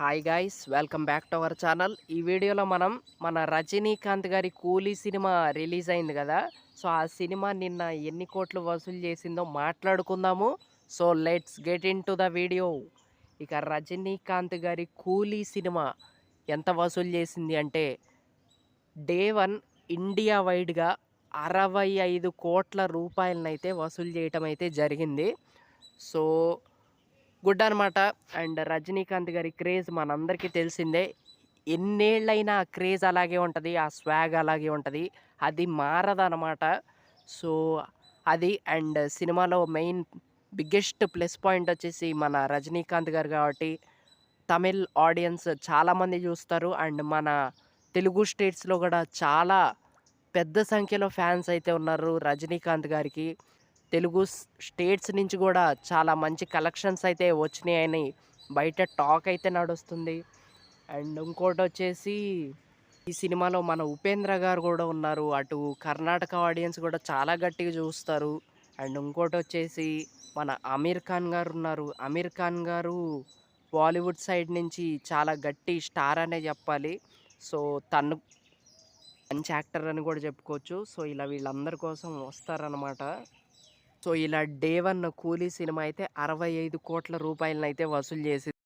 Hi guys, welcome back to our channel. ఈ వీడియోలో మనం మన రజనీకాంత్ గారి కూలీ సినిమా రిలీజ్ అయింది కదా. సో ఆ సినిమా నిన్న ఎన్ని కోట్లు వసూలు చేసిందో మాట్లాడుకుందాము. So let's get in to the video. ఇక రజనీకాంత్ గారి కూలీ సినిమా ఎంత వసూలు చేసింది అంటే డే వన్ ఇండియా వైడ్గా 65 కోట్ల రూపాయలనైతే వసూలు చేయటం అయితే జరిగింది. సో గుడ్ అనమాట. అండ్ రజనీకాంత్ గారి క్రేజ్ మనందరికీ తెలిసిందే. ఎన్నేళ్ళైనా ఆ క్రేజ్ అలాగే ఉంటుంది, ఆ స్వాగ్ అలాగే ఉంటుంది, అది మారదనమాట. సో అది అండ్ సినిమాలో మెయిన్ బిగ్గెస్ట్ ప్లస్ పాయింట్ వచ్చేసి మన రజనీకాంత్ గారు కాబట్టి తమిళ్ ఆడియన్స్ చాలామంది చూస్తారు. అండ్ మన తెలుగు స్టేట్స్లో కూడా చాలా పెద్ద సంఖ్యలో ఫ్యాన్స్ అయితే ఉన్నారు రజనీకాంత్ గారికి. తెలుగు స్టేట్స్ నుంచి కూడా చాలా మంచి కలెక్షన్స్ అయితే వచ్చినాయని బయట టాక్ అయితే నడుస్తుంది. అండ్ ఇంకోటి వచ్చేసి ఈ సినిమాలో మన ఉపేంద్ర గారు కూడా ఉన్నారు. అటు కర్ణాటక ఆడియన్స్ కూడా చాలా గట్టిగా చూస్తారు. అండ్ ఇంకోటి వచ్చేసి మన అమీర్ ఖాన్ గారు ఉన్నారు. అమీర్ ఖాన్ గారు బాలీవుడ్ సైడ్ నుంచి చాలా గట్టి స్టార్ అనే చెప్పాలి. సో తను మంచి యాక్టర్ అని కూడా చెప్పుకోవచ్చు. సో ఇలా వీళ్ళందరి కోసం వస్తారనమాట. సో ఇలా డే వన్ కూలీ సినిమా అయితే 65 కోట్ల రూపాయలనైతే వసూలు చేసింది.